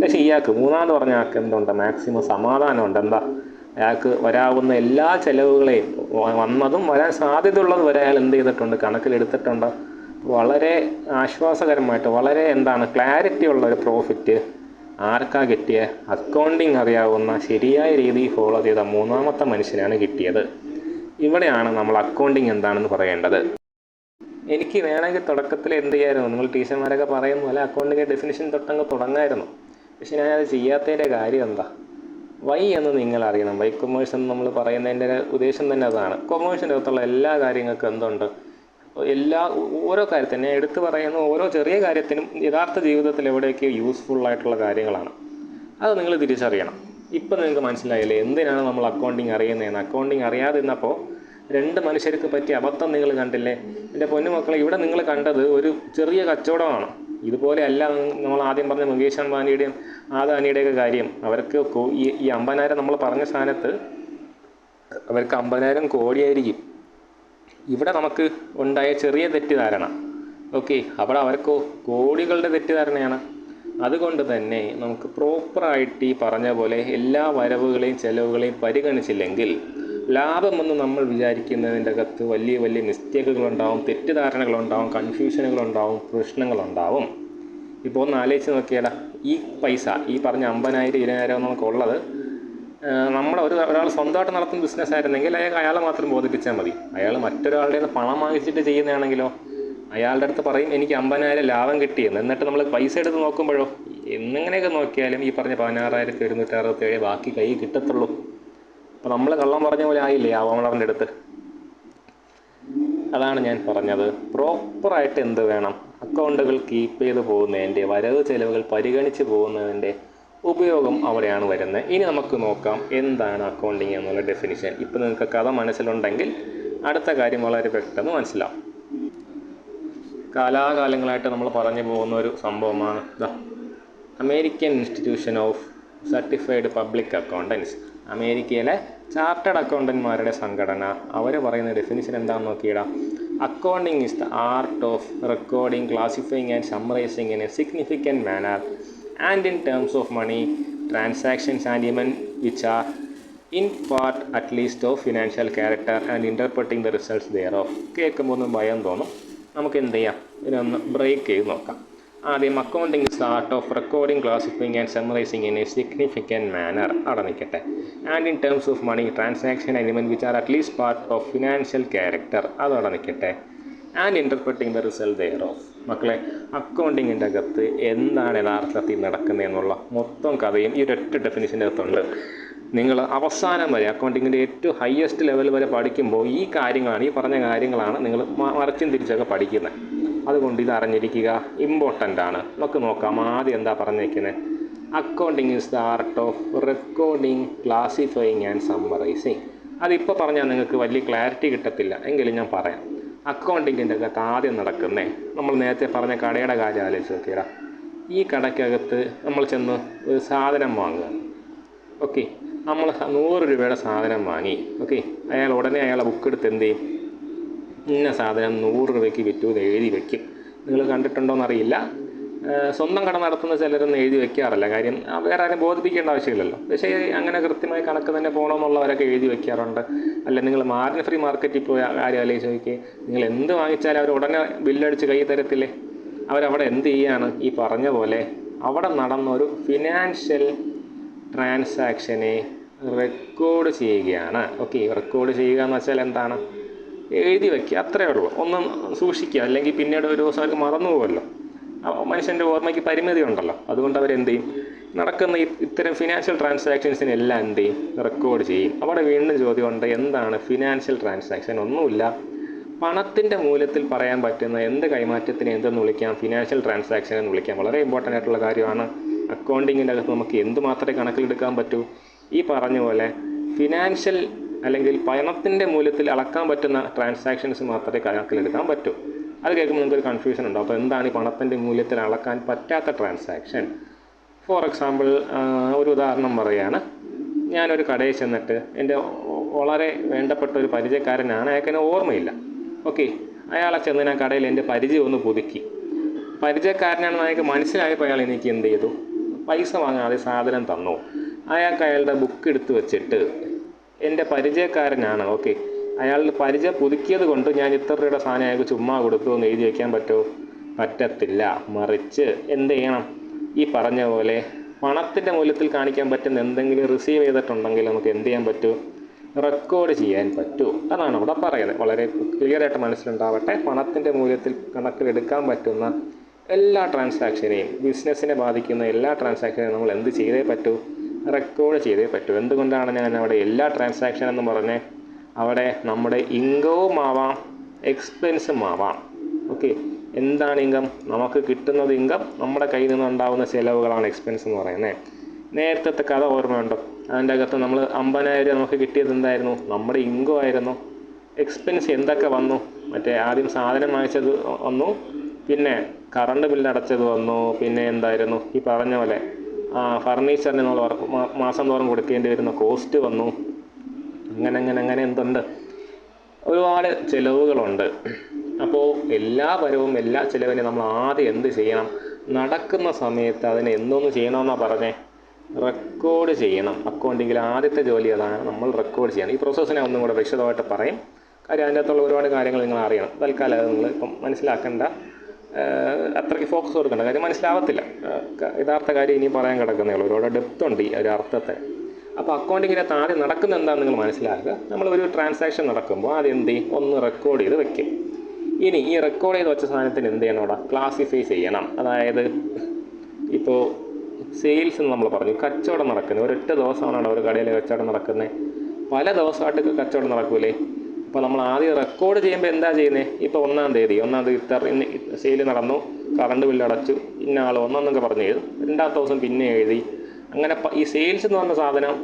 പക്ഷേ ഇയാൾക്ക് മൂന്നാമത് പറഞ്ഞ ആൾക്ക് എന്തുണ്ട്, മാക്സിമം സമാധാനമുണ്ട്. എന്താ, അയാൾക്ക് വരാവുന്ന എല്ലാ ചിലവുകളെയും വന്നതും വരാൻ സാധ്യതയുള്ളത് വരെ അയാൾ എന്ത് ചെയ്തിട്ടുണ്ട്, കണക്കിലെടുത്തിട്ടുണ്ട്. വളരെ ആശ്വാസകരമായിട്ട്, വളരെ ക്ലാരിറ്റി ഉള്ള ഒരു പ്രോഫിറ്റ് ആർക്കാ കിട്ടിയ, അക്കൗണ്ടിങ് അറിയാവുന്ന ശരിയായ രീതിയിൽ ഫോളോ ചെയ്ത മൂന്നാമത്തെ മനുഷ്യനാണ് കിട്ടിയത്. ഇവിടെയാണ് നമ്മൾ അക്കൗണ്ടിങ് എന്താണെന്ന് പറയേണ്ടത്. എനിക്ക് വേണമെങ്കിൽ തുടക്കത്തിൽ എന്ത് ചെയ്യായിരുന്നു, നിങ്ങൾ ടീച്ചർമാരൊക്കെ പറയുന്ന പോലെ അക്കൗണ്ടിൻ്റെ ഡെഫിനിഷൻ തൊട്ടങ്ങ് തുടങ്ങായിരുന്നു. പക്ഷെ ഞാനത് ചെയ്യാത്തതിൻ്റെ കാര്യം എന്താ, വൈ എന്ന് നിങ്ങൾ അറിയണം. വൈ കൊമേഴ്സ് എന്ന് നമ്മൾ പറയുന്നതിൻ്റെ ഉദ്ദേശം തന്നെ അതാണ്. കൊമേഴ്സിൻ്റെ അകത്തുള്ള എല്ലാ കാര്യങ്ങൾക്കും എന്തുണ്ട്, ഓരോ കാര്യത്തിനും എടുത്തു പറയുന്ന ഓരോ ചെറിയ കാര്യത്തിനും യഥാർത്ഥ ജീവിതത്തിൽ എവിടെയൊക്കെ യൂസ്ഫുള്ളായിട്ടുള്ള കാര്യങ്ങളാണ്. അത് നിങ്ങൾ തിരിച്ചറിയണം. ഇപ്പം നിങ്ങൾക്ക് മനസ്സിലായില്ലേ എന്തിനാണ് നമ്മൾ അക്കൗണ്ടിങ് അറിയുന്നതെന്ന്. അക്കൗണ്ടിങ് അറിയാതിരുന്നപ്പോൾ രണ്ട് മനുഷ്യർക്ക് പറ്റിയ അബദ്ധം നിങ്ങൾ കണ്ടില്ലേ. എൻ്റെ പൊന്നുമക്കളെ, ഇവിടെ നിങ്ങൾ കണ്ടത് ഒരു ചെറിയ കച്ചവടമാണ്. ഇതുപോലെ അല്ല നമ്മൾ ആദ്യം പറഞ്ഞ മുകേഷ് അംബാനിയുടെയും ആദാനിയുടെയൊക്കെ കാര്യം. അവർക്ക് ഈ 50,000 നമ്മൾ പറഞ്ഞ സ്ഥാനത്ത് അവർക്ക് 50,000 കോടിയായിരിക്കും. ഇവിടെ നമുക്ക് ഉണ്ടായ ചെറിയ തെറ്റിദ്ധാരണ, ഓക്കെ, അവിടെ അവർക്ക് കോടികളുടെ തെറ്റിദ്ധാരണയാണ്. അതുകൊണ്ട് തന്നെ നമുക്ക് പ്രോപ്പറായിട്ട് ഈ പറഞ്ഞ പോലെ എല്ലാ വരവുകളെയും ചിലവുകളെയും പരിഗണിച്ചില്ലെങ്കിൽ ലാഭമെന്ന് നമ്മൾ വിചാരിക്കുന്നതിൻ്റെ അകത്ത് വലിയ വലിയ മിസ്റ്റേക്കുകളുണ്ടാവും, തെറ്റിദ്ധാരണകളുണ്ടാവും, കൺഫ്യൂഷനുകളുണ്ടാവും, പ്രശ്നങ്ങളുണ്ടാവും. ഇപ്പോൾ ഒന്ന് ആലോചിച്ച് നോക്കിയാടാ, ഈ പൈസ ഈ പറഞ്ഞ 50,000 20,000 നമുക്കുള്ളത് ഒരാൾ സ്വന്തമായിട്ട് നടത്തുന്ന ബിസിനസ് ആയിരുന്നെങ്കിൽ അയാളെ മാത്രം ബോധിപ്പിച്ചാൽ മതി. അയാൾ മറ്റൊരാളുടെ നിന്ന് പണം വാങ്ങിച്ചിട്ട് ചെയ്യുന്നതാണെങ്കിലോ അയാളുടെ അടുത്ത് പറയും എനിക്ക് 50,000 ലാഭം കിട്ടിയെന്ന്. എന്നിട്ട് നമ്മൾ പൈസ എടുത്ത് നോക്കുമ്പോഴോ എന്നെങ്ങനെയൊക്കെ നോക്കിയാലും ഈ പറഞ്ഞ 16,767 ബാക്കി കൈ കിട്ടത്തുള്ളൂ. അപ്പോൾ നമ്മൾ കള്ളം പറഞ്ഞ പോലെ ആയില്ലേ ആ ഓണറിൻ്റെ അടുത്ത്. അതാണ് ഞാൻ പറഞ്ഞത്, പ്രോപ്പറായിട്ട് എന്ത് വേണം, അക്കൗണ്ടുകൾ കീപ്പ് ചെയ്ത് പോകുന്നതിൻ്റെ, വരവ് ചിലവുകൾ പരിഗണിച്ച് പോകുന്നതിൻ്റെ ഉപയോഗം അവിടെയാണ് വരുന്നത്. ഇനി നമുക്ക് നോക്കാം എന്താണ് അക്കൗണ്ടിങ് എന്നുള്ള ഡെഫിനിഷൻ. ഇപ്പം നിങ്ങൾക്ക് കഥ മനസ്സിലുണ്ടെങ്കിൽ അടുത്ത കാര്യം വളരെ പെട്ടെന്ന് മനസ്സിലാവും. കാലാകാലങ്ങളായിട്ട് നമ്മൾ പറഞ്ഞു പോകുന്ന ഒരു സംഭവമാണ് American institution of certified public accountants. അമേരിക്കയിലെ ചാർട്ടേഡ് അക്കൗണ്ടന്മാരുടെ സംഘടന അവർ പറയുന്ന ഡെഫിനിഷൻ എന്താണെന്ന് നോക്കിയിടാം. Accounting is the art of recording, classifying and summarizing in a significant manner and in terms of money transactions and even which are in part at least of financial character and interpreting the results thereof. കേൾക്കുമ്പോൾ ഒന്നും ഭയം തോന്നും. നമുക്ക് എന്ത് ചെയ്യാം, ഇതിനൊന്ന് ബ്രേക്ക് ചെയ്ത് നോക്കാം. ആദ്യം accounting is the art of recording, classifying and summarizing in a significant manner, അവിടെ നിൽക്കട്ടെ. And in terms of money transaction and even which are at least part of financial character, അതവിടെ നിൽക്കട്ടെ. And interpreting the result thereof. മക്കളെ, അക്കൗണ്ടിങ്ങിൻ്റെ അകത്ത് എന്താണ് യഥാർത്ഥത്തിൽ നടക്കുന്നതെന്നുള്ള മൊത്തം കഥയും ഈ ഒരൊറ്റ ഡെഫിനിഷൻ്റെ അകത്തുണ്ട്. നിങ്ങൾ അവസാനം വരെ അക്കൗണ്ടിങ്ങിൻ്റെ ഏറ്റവും ഹയസ്റ്റ് ലെവൽ വരെ പഠിക്കുമ്പോൾ ഈ പറഞ്ഞ കാര്യങ്ങളാണ് നിങ്ങൾ മറിച്ചും തിരിച്ചൊക്കെ പഠിക്കുന്നത്. അതുകൊണ്ട് ഇത് അറിഞ്ഞിരിക്കുക, ഇമ്പോർട്ടൻ്റ് ആണ്. നമുക്ക് നോക്കാം ആദ്യം എന്താ പറഞ്ഞിരിക്കുന്നത്. Accounting is the art of recording, classifying and summarising. അതിപ്പോൾ പറഞ്ഞാൽ നിങ്ങൾക്ക് വലിയ ക്ലാരിറ്റി കിട്ടത്തില്ല, എങ്കിലും ഞാൻ പറയാം. അക്കൗണ്ടിങ്ങിൻ്റെ അകത്ത് ആദ്യം നടക്കുന്നേ, നമ്മൾ നേരത്തെ പറഞ്ഞ കടയുടെ കാര്യം ആലോചിച്ച് നോക്കിയടാ. ഈ കടയ്ക്കകത്ത് നമ്മൾ ചെന്ന് ഒരു സാധനം വാങ്ങുക, ഓക്കെ, നമ്മൾ 100 രൂപയുടെ സാധനം വാങ്ങി, ഓക്കെ. ഉടനെ അയാളെ ബുക്ക് എടുത്ത് എന്ത് ചെയ്യും, ഇന്ന സാധനം 100 രൂപയ്ക്ക് വിറ്റു എന്ന് എഴുതി വയ്ക്കും. നിങ്ങൾ കണ്ടിട്ടുണ്ടോയെന്നറിയില്ല. സ്വന്തം കട നടത്തുന്ന ചിലരൊന്നും എഴുതി വയ്ക്കാറില്ല, കാര്യം വേറെ ആരും ബോധിപ്പിക്കേണ്ട ആവശ്യമില്ലല്ലോ. പക്ഷേ അങ്ങനെ കൃത്യമായി കണക്ക് തന്നെ പോകണമെന്നുള്ളവരൊക്കെ എഴുതി വയ്ക്കാറുണ്ട്. അല്ല, നിങ്ങൾ മാർജിൻ ഫ്രീ മാർക്കറ്റിൽ പോയി ആരും ആലോചിച്ച് നോക്കിയേ, നിങ്ങൾ എന്ത് വാങ്ങിച്ചാലും അവർ ഉടനെ ബില്ലടിച്ച് കൈ തരത്തില്ലേ. അവരവിടെ എന്ത് ചെയ്യാണ്, ഈ പറഞ്ഞ പോലെ അവിടെ നടന്നൊരു ഫിനാൻഷ്യൽ ട്രാൻസാക്ഷനെ റെക്കോർഡ് ചെയ്യുകയാണ്. ഓക്കെ, റെക്കോർഡ് ചെയ്യുക എന്ന് വെച്ചാൽ എന്താണ്, എഴുതി വയ്ക്കുക, അത്രയേ ഉള്ളൂ. ഒന്നും സൂക്ഷിക്കുക, അല്ലെങ്കിൽ പിന്നീട് ഒരു ദിവസം അവർക്ക് മറന്നു പോകുമല്ലോ. മനുഷ്യൻ്റെ ഓർമ്മയ്ക്ക് പരിമിതി ഉണ്ടല്ലോ. അതുകൊണ്ട് അവരെന്ത് ചെയ്യും, നടക്കുന്ന ഇത്തരം ഫിനാൻഷ്യൽ ട്രാൻസാക്ഷൻസിനെല്ലാം എന്ത് ചെയ്യും, റെക്കോർഡ് ചെയ്യും. അവിടെ വീണ്ടും ചോദ്യമുണ്ട്, എന്താണ് ഫിനാൻഷ്യൽ ട്രാൻസാക്ഷൻ? ഒന്നുമില്ല, പണത്തിൻ്റെ മൂല്യത്തിൽ പറയാൻ പറ്റുന്ന എന്ത് കൈമാറ്റത്തിനെ എന്തെന്ന് വിളിക്കാം, ഫിനാൻഷ്യൽ ട്രാൻസാക്ഷൻ എന്ന് വിളിക്കാം. വളരെ ഇമ്പോർട്ടൻ്റ് ആയിട്ടുള്ള കാര്യമാണ്. അക്കൗണ്ടിങ്ങിൻ്റെ അകത്ത് നമുക്ക് എന്തുമാത്രമേ കണക്കിലെടുക്കാൻ പറ്റൂ, ഈ പറഞ്ഞ പോലെ ഫിനാൻഷ്യൽ അല്ലെങ്കിൽ പണത്തിൻ്റെ മൂല്യത്തിൽ അളക്കാൻ പറ്റുന്ന ട്രാൻസാക്ഷൻസ് മാത്രമേ കണക്കിലെടുക്കാൻ പറ്റൂ. അത് കേൾക്കുമ്പോൾ നിങ്ങൾക്കൊരു കൺഫ്യൂഷൻ ഉണ്ടാവും. അപ്പോൾ എന്താണ് ഈ പണത്തിൻ്റെ മൂല്യത്തിൽ അളക്കാൻ പറ്റാത്ത ട്രാൻസാക്ഷൻ? ഫോർ എക്സാമ്പിൾ, ഒരു ഉദാഹരണം പറയുകയാണ്. ഞാനൊരു കടയിൽ ചെന്നിട്ട് എൻ്റെ വളരെ വേണ്ടപ്പെട്ട ഒരു പരിചയക്കാരനാണ്, അയാൾക്ക് എന്നെ ഓർമ്മയില്ല, ഓക്കെ. അയാളെ ചെന്ന് ഞാൻ കടയിൽ എൻ്റെ പരിചയം ഒന്ന് പുതുക്കി. പരിചയക്കാരനാണെന്ന് അയാൾക്ക് മനസ്സിലായപ്പോൾ അയാൾ എനിക്ക് എന്ത് ചെയ്തു, പൈസ വാങ്ങാതെ സാധനം തന്നു. അയാൾക്ക് അയാളുടെ ബുക്ക് എടുത്ത് വെച്ചിട്ട് എൻ്റെ പരിചയക്കാരനാണ്, ഓക്കെ, അയാളുടെ പരിചയം പുതുക്കിയത് കൊണ്ട് ഞാൻ ഇത്ര രൂപയുടെ സാധനം അയാൾക്ക് ചുമ്മാ കൊടുത്തു എന്ന് എഴുതി വയ്ക്കാൻ പറ്റുമോ? പറ്റത്തില്ല. മറിച്ച് എന്ത് ചെയ്യണം? ഈ പറഞ്ഞ പോലെ പണത്തിൻ്റെ മൂല്യത്തിൽ കാണിക്കാൻ പറ്റുന്ന എന്തെങ്കിലും റിസീവ് ചെയ്തിട്ടുണ്ടെങ്കിൽ നമുക്ക് എന്ത് ചെയ്യാൻ പറ്റൂ? റെക്കോർഡ് ചെയ്യാൻ പറ്റൂ. അതാണ് അവിടെ പറയുന്നത്. വളരെ ക്ലിയറായിട്ട് മനസ്സിലുണ്ടാവട്ടെ. പണത്തിൻ്റെ മൂല്യത്തിൽ കണക്കിലെടുക്കാൻ പറ്റുന്ന എല്ലാ ട്രാൻസാക്ഷനെയും, ബിസിനസ്സിനെ ബാധിക്കുന്ന എല്ലാ ട്രാൻസാക്ഷനെയും നമ്മൾ എന്ത് ചെയ്തേ പറ്റൂ? റെക്കോർഡ് ചെയ്തേ പറ്റൂ. എന്തുകൊണ്ടാണ് ഞാൻ അവിടെ എല്ലാ ട്രാൻസാക്ഷൻ എന്ന് പറഞ്ഞേ? അവിടെ നമ്മുടെ ഇൻകവും ആവാം, എക്സ്പെൻസും ആവാം. ഓക്കെ, എന്താണ് ഇൻകം? നമുക്ക് കിട്ടുന്നത് ഇൻകം, നമ്മുടെ കയ്യിൽ നിന്നുണ്ടാകുന്ന ചിലവുകളാണ് എക്സ്പെൻസ് എന്ന് പറയുന്നത്. നേരത്തെ കഥ ഓർമ്മയുണ്ടോ? അതിൻ്റെ അകത്ത് നമ്മൾ 50,000 നമുക്ക് കിട്ടിയത് എന്തായിരുന്നു? നമ്മുടെ ഇൻകം ആയിരുന്നു. എക്സ്പെൻസ് എന്തൊക്കെ വന്നു? മറ്റേ ആദ്യം സാധനം വാങ്ങിച്ചത് വന്നു, പിന്നെ കറണ്ട് ബില്ല് അടച്ചത് വന്നു, പിന്നെ എന്തായിരുന്നു ഈ പറഞ്ഞ പോലെ ഫർണിച്ചറിന് നമ്മൾ മാസം തോറും കൊടുക്കേണ്ടി വരുന്ന കോസ്റ്റ് വന്നു. അങ്ങനെ എന്തുണ്ട്? ഒരുപാട് ചിലവുകളുണ്ട്. അപ്പോൾ എല്ലാ വരവും എല്ലാ ചിലവിനും നമ്മൾ ആദ്യം എന്ത് ചെയ്യണം? നടക്കുന്ന സമയത്ത് അതിനെ എന്തോന്ന് ചെയ്യണമെന്നാണ് പറഞ്ഞേ? റെക്കോർഡ് ചെയ്യണം. അക്കൗണ്ടിങ്ങിൽ ആദ്യത്തെ ജോലി അതാണ്, നമ്മൾ റെക്കോർഡ് ചെയ്യണം. ഈ പ്രോസസ്സിനെ ഒന്നും കൂടെ വിശദമായിട്ട് പറയും. കാര്യം അതിൻ്റെ അകത്തുള്ള ഒരുപാട് കാര്യങ്ങൾ നിങ്ങൾ അറിയണം. തൽക്കാലം അത് നിങ്ങൾ ഇപ്പം മനസ്സിലാക്കേണ്ട, അത്രയ്ക്ക് ഫോക്കസ് കൊടുക്കേണ്ട. കാര്യം മനസ്സിലാവത്തില്ല. യഥാർത്ഥ കാര്യം ഇനിയും പറയാൻ കിടക്കുന്നേ ഉള്ളൂ. ഒരുപാട് ഡെപ്ത് ഉണ്ട് ഈ ഒരു അർത്ഥത്തെ. അപ്പോൾ അക്കൗണ്ടിങ്ങിനകത്ത് ആദ്യം നടക്കുന്ന എന്താണെന്ന് നിങ്ങൾ മനസ്സിലാക്കുക. നമ്മൾ ഒരു ട്രാൻസാക്ഷൻ നടക്കുമ്പോൾ ആദ്യം എന്ത് ചെയ്യും? ഒന്ന് റെക്കോർഡ് ചെയ്ത് വെക്കും. ഇനി ഈ റെക്കോർഡ് ചെയ്ത് വെച്ച സാധനത്തിന് എന്ത് ചെയ്യണം? അവിടെ ക്ലാസിഫൈ ചെയ്യണം. അതായത് ഇപ്പോൾ സെയിൽസ് എന്ന് നമ്മൾ പറഞ്ഞു, കച്ചവടം നടക്കുന്നത് ഒരൊറ്റ ദിവസമാണ് അവിടെ ഒരു കടയിൽ കച്ചവടം നടക്കുന്നത്. പല ദിവസമായിട്ട് കച്ചവടം നടക്കൂലേ? അപ്പോൾ നമ്മൾ ആദ്യം റെക്കോർഡ് ചെയ്യുമ്പോൾ എന്താ ചെയ്യുന്നത്? ഇപ്പോൾ 1-ാം തീയതി ഇന്ന് സെയിൽ നടന്നു, കറണ്ട് ബില്ല് അടച്ചു, ഇന്ന ആൾ ഒന്നൊന്നൊക്കെ പറഞ്ഞു എഴുതും. 2-ാമത്തെ ദിവസം പിന്നെ എഴുതി. അങ്ങനെ ഈ സെയിൽസ് എന്ന് പറഞ്ഞ സാധനം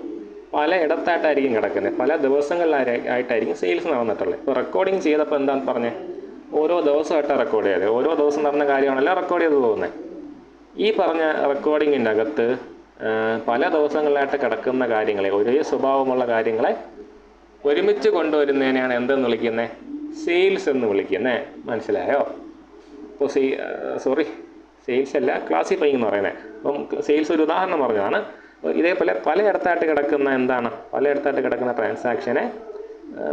പല ഇടത്തായിട്ടായിരിക്കും കിടക്കുന്നത്, പല ദിവസങ്ങളിലായിട്ടായിരിക്കും സെയിൽസ് നടന്നിട്ടുള്ളത്. ഇപ്പോൾ റെക്കോർഡിങ് ചെയ്തപ്പോൾ എന്താണെന്ന് പറഞ്ഞേ? ഓരോ ദിവസമായിട്ടാണ് റെക്കോർഡ് ചെയ്തത്. ഓരോ ദിവസം നടന്ന കാര്യമാണല്ലോ റെക്കോർഡ് ചെയ്ത് പോകുന്നത്. ഈ പറഞ്ഞ റെക്കോർഡിങ്ങിൻ്റെ അകത്ത് പല ദിവസങ്ങളിലായിട്ട് കിടക്കുന്ന കാര്യങ്ങളെ, ഒരേ സ്വഭാവമുള്ള കാര്യങ്ങളെ ഒരുമിച്ച് കൊണ്ടുവരുന്നതിനെയാണ് എന്തെന്ന് വിളിക്കുന്നത്? സെയിൽസ് എന്ന് വിളിക്കുന്നത്. മനസ്സിലായോ? ഇപ്പോൾ സെയിൽസ് അല്ല, ക്ലാസിഫൈങ് എന്ന് പറയുന്നത്. അപ്പം സെയിൽസ് ഒരു ഉദാഹരണം പറഞ്ഞതാണ്. ഇതേപോലെ പലയിടത്തായിട്ട് കിടക്കുന്ന എന്താണ്? പലയിടത്തായിട്ട് കിടക്കുന്ന ട്രാൻസാക്ഷനെ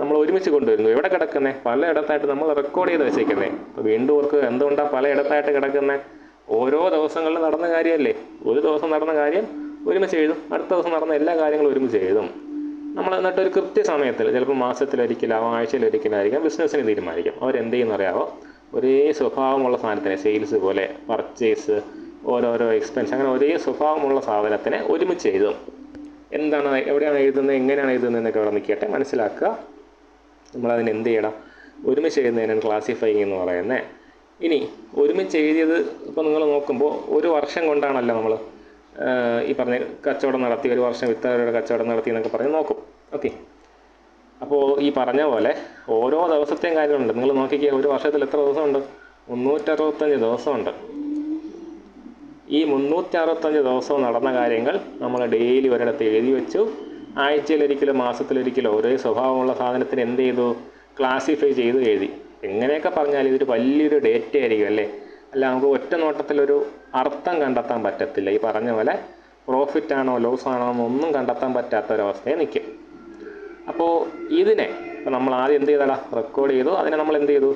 നമ്മൾ ഒരുമിച്ച് കൊണ്ടുവരുന്നു. എവിടെ കിടക്കുന്നത്? പലയിടത്തായിട്ട് നമ്മൾ റെക്കോർഡ് ചെയ്ത് വെച്ചേക്കുന്നത്. അപ്പോൾ വീണ്ടും ഓർക്ക് എന്തുകൊണ്ടാണ് പലയിടത്തായിട്ട് കിടക്കുന്നത്? ഓരോ ദിവസങ്ങളിൽ നടന്ന കാര്യമല്ലേ. ഒരു ദിവസം നടന്ന കാര്യം ഒരുമിച്ച് എഴുതും, അടുത്ത ദിവസം നടന്ന എല്ലാ കാര്യങ്ങളും ഒരുമിച്ച് എഴുതും. നമ്മൾ എന്നിട്ട് ഒരു കൃത്യസമയത്തിൽ, ചിലപ്പോൾ മാസത്തിലൊരിക്കലാവും, ആഴ്ചയിലൊരിക്കലായിരിക്കാം ബിസിനസ്സിന് തീരുമാനിക്കും. അവരെന്ത് ചെയ്യുന്നറിയാവോ? ഒരേ സ്വഭാവമുള്ള സാധനത്തിനെ, സെയിൽസ് പോലെ പർച്ചേസ്, ഓരോരോ എക്സ്പെൻസ്, അങ്ങനെ ഒരേ സ്വഭാവമുള്ള സാധനത്തിനെ ഒരുമിച്ച് എഴുതും. എന്താണ്, എവിടെയാണ് എഴുതുന്നത്, എങ്ങനെയാണ് എഴുതുന്നത് എന്നൊക്കെ അവിടെ നിൽക്കട്ടെ, മനസ്സിലാക്കുക. നമ്മളതിന് എന്ത് ചെയ്യണം? ഒരുമിച്ച് എഴുതുന്നതിനാണ് ക്ലാസിഫൈങ് എന്ന് പറയുന്നത്. ഇനി ഒരുമിച്ച് എഴുതിയത് ഇപ്പോൾ നിങ്ങൾ നോക്കുമ്പോൾ ഒരു വർഷം കൊണ്ടാണല്ലോ നമ്മൾ ഈ പറഞ്ഞ കച്ചവടം നടത്തി, ഒരു വർഷം ഇത്രയുടെ കച്ചവടം നടത്തി എന്നൊക്കെ പറഞ്ഞ് നോക്കും. ഓക്കെ, അപ്പോൾ ഈ പറഞ്ഞ പോലെ ഓരോ ദിവസത്തെയും കാര്യങ്ങളുണ്ട്. നിങ്ങൾ നോക്കിക്കുക, ഒരു വർഷത്തിൽ എത്ര ദിവസമുണ്ട്? 365 ദിവസമുണ്ട്. ഈ 365 ദിവസവും നടന്ന കാര്യങ്ങൾ നമ്മൾ ഡെയിലി ഒരിടത്ത് എഴുതി വെച്ചു. ആഴ്ചയിലൊരിക്കലോ മാസത്തിലൊരിക്കലോ ഒരേ സ്വഭാവമുള്ള സാധനത്തിന് എന്ത് ചെയ്തു? ക്ലാസിഫൈ ചെയ്ത് എഴുതി. എങ്ങനെയൊക്കെ പറഞ്ഞാൽ ഇതൊരു വലിയൊരു ഡേറ്റ ആയിരിക്കും അല്ലേ? അല്ല, നമുക്ക് ഒറ്റ നോട്ടത്തിലൊരു അർത്ഥം കണ്ടെത്താൻ പറ്റത്തില്ല. ഈ പറഞ്ഞ പോലെ പ്രോഫിറ്റ് ആണോ ലോസ് ആണോ എന്നൊന്നും കണ്ടെത്താൻ പറ്റാത്തൊരവസ്ഥയെ നിൽക്കും. അപ്പോൾ ഇതിനെ ഇപ്പോൾ നമ്മൾ ആദ്യം എന്ത് ചെയ്തടാ? റെക്കോർഡ് ചെയ്തു. അതിനെ നമ്മൾ എന്ത് ചെയ്തു?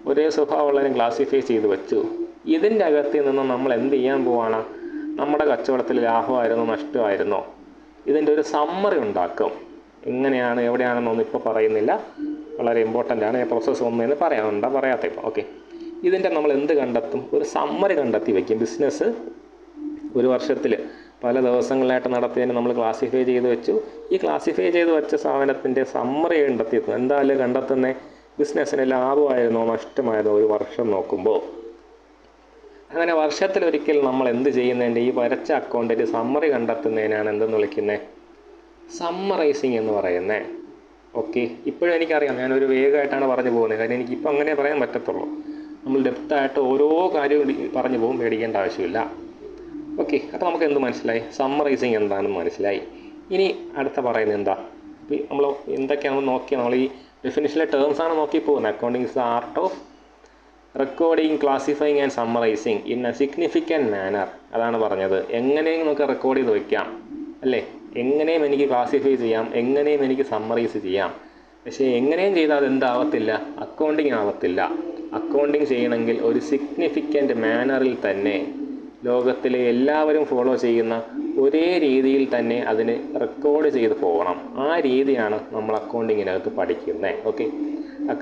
ഒരേ സ്വഭാവമുള്ളതിനെ ക്ലാസിഫൈ ചെയ്ത് വെച്ചു. ഇതിൻ്റെ അകത്തിൽ നിന്ന് നമ്മൾ എന്ത് ചെയ്യാൻ പോവാണ്? നമ്മുടെ കച്ചവടത്തിൽ ലാഭമായിരുന്നോ നഷ്ടമായിരുന്നോ ഇതിൻ്റെ ഒരു സമ്മറി ഉണ്ടാക്കും. എങ്ങനെയാണ്, എവിടെയാണെന്നൊന്നും ഇപ്പോൾ പറയുന്നില്ല, വളരെ ഇമ്പോർട്ടൻ്റ് ആണ്. ഞാൻ പ്രോസസ്സ് ഒന്നേന്ന് പറയാത്ത ഇപ്പോൾ. ഓക്കെ, ഇതിൻ്റെ നമ്മൾ എന്ത് കണ്ടെത്തും? ഒരു സമ്മറി കണ്ടെത്തി വയ്ക്കും. ബിസിനസ് ഒരു വർഷത്തിൽ പല ദിവസങ്ങളിലായിട്ട് നടത്തിയതിന് നമ്മൾ ക്ലാസിഫൈ ചെയ്ത് വെച്ചു. ഈ ക്ലാസിഫൈ ചെയ്ത് വെച്ച സാധനത്തിൻ്റെ സമ്മറി കണ്ടെത്തിയെത്തും. എന്തായാലും കണ്ടെത്തുന്നത് ബിസിനസ്സിന് ലാഭമായിരുന്നോ നഷ്ടമായിരുന്നോ ഒരു വർഷം നോക്കുമ്പോൾ. അങ്ങനെ വർഷത്തിലൊരിക്കൽ നമ്മൾ എന്ത് ചെയ്യുന്നതിൻ്റെ ഈ വരച്ച അക്കൗണ്ടിൽ സമ്മറി കണ്ടെത്തുന്നതിനാണ് എന്തെന്ന് വിളിക്കുന്നത്? സമ്മറൈസിങ് എന്ന് പറയുന്നത്. ഓക്കെ, ഇപ്പോഴും എനിക്കറിയാം ഞാനൊരു വേഗമായിട്ടാണ് പറഞ്ഞു പോകുന്നത്. കാര്യം എനിക്കിപ്പോൾ അങ്ങനെ പറയാൻ പറ്റത്തുള്ളൂ. നമ്മൾ ഡെപ്തായിട്ട് ഓരോ കാര്യവും പറഞ്ഞു പോകും, പേടിക്കേണ്ട ആവശ്യമില്ല. ഓക്കെ, അപ്പോൾ നമുക്ക് എന്ത് മനസ്സിലായി? സമ്മറൈസിങ് എന്താണെന്ന് മനസ്സിലായി. ഇനി അടുത്ത പറയുന്നത് എന്താ? നമ്മൾ എന്തൊക്കെയാണെന്ന് നോക്കിയാൽ നമ്മൾ ഈ ഡെഫിനിഷനിലെ ടേംസാണ് നോക്കി പോകുന്നത്. Accounting is the art of recording, classifying and summarizing in a significant manner. അതാണ് പറഞ്ഞത്. എങ്ങനെയും നമുക്ക് റെക്കോർഡ് ചെയ്ത് വയ്ക്കാം അല്ലേ, എങ്ങനെയും എനിക്ക് ക്ലാസിഫൈ ചെയ്യാം, എങ്ങനെയും എനിക്ക് സമ്മറൈസ് ചെയ്യാം. പക്ഷേ എങ്ങനെയും ചെയ്താൽ അതെന്താവത്തില്ല, അക്കൗണ്ടിങ് ആവത്തില്ല. അക്കൗണ്ടിങ് ചെയ്യണമെങ്കിൽ ഒരു സിഗ്നിഫിക്കൻറ്റ് മാനറിൽ തന്നെ ലോകത്തിലെ എല്ലാവരും ഫോളോ ചെയ്യുന്ന ഒരേ രീതിയിൽ തന്നെ അതിന് റെക്കോർഡ് ചെയ്ത് പോകണം. ആ രീതിയാണ് നമ്മൾ അക്കൗണ്ടിങ്ങിനകത്ത് പഠിക്കുന്നത്. ഓക്കെ,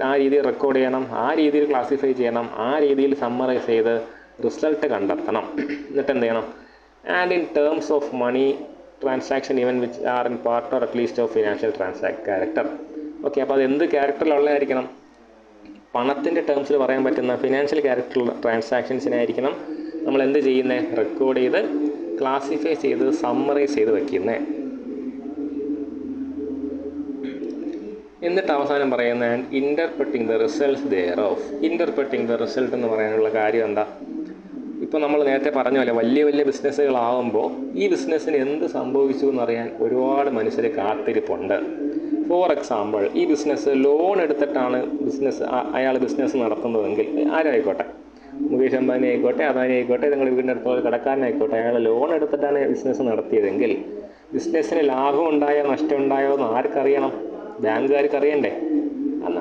ആ രീതിയിൽ റെക്കോർഡ് ചെയ്യണം, ആ രീതിയിൽ ക്ലാസിഫൈ ചെയ്യണം, ആ രീതിയിൽ സമ്മറൈസ് ചെയ്ത് റിസൾട്ട് കണ്ടെത്തണം. എന്നിട്ട് എന്ത് ചെയ്യണം? And in terms of money transaction even which are in part or at least of financial character. Okay, അപ്പോൾ അത് എന്ത് ക്യാരക്ടറിലുള്ളതായിരിക്കണം? പണത്തിൻ്റെ ടേംസിൽ പറയാൻ പറ്റുന്ന ഫിനാൻഷ്യൽ ക്യാരക്ടറുള്ള ട്രാൻസാക്ഷൻസിനായിരിക്കണം നമ്മൾ എന്ത് ചെയ്യുന്നത്? റെക്കോർഡ് ചെയ്ത് ക്ലാസിഫൈ ചെയ്ത് സമ്മറൈസ് ചെയ്ത് വയ്ക്കുന്നത്. എന്നിട്ട് അവസാനം പറയുന്ന and interpreting the results thereof. Interpreting the result എന്ന് പറയാനുള്ള കാര്യം എന്താ? ഇപ്പോൾ നമ്മൾ നേരത്തെ പറഞ്ഞ പോലെ വലിയ വലിയ ബിസിനസ്സുകളാവുമ്പോൾ ഈ ബിസിനസ്സിന് എന്ത് സംഭവിച്ചു എന്നറിയാൻ ഒരുപാട് മനുഷ്യർ കാത്തിരിപ്പുണ്ട്. ഫോർ എക്സാമ്പിൾ, ഈ ബിസിനസ് ലോൺ എടുത്തിട്ടാണ് അയാൾ ബിസിനസ് നടത്തുന്നതെങ്കിൽ, ആരായിക്കോട്ടെ, മുകേഷ് അംബാനി ആയിക്കോട്ടെ, അദാനി ആയിക്കോട്ടെ, നിങ്ങളുടെ വീടിൻ്റെ അടുത്തുള്ള കടക്കാരനായിക്കോട്ടെ, അയാൾ ലോൺ എടുത്തിട്ടാണ് ബിസിനസ് നടത്തിയതെങ്കിൽ ബിസിനസ്സിന് ലാഭം ഉണ്ടായോ നഷ്ടം ഉണ്ടായോ എന്ന് ആർക്കറിയണം? ബാങ്കുകാർക്ക് അറിയണ്ടേ?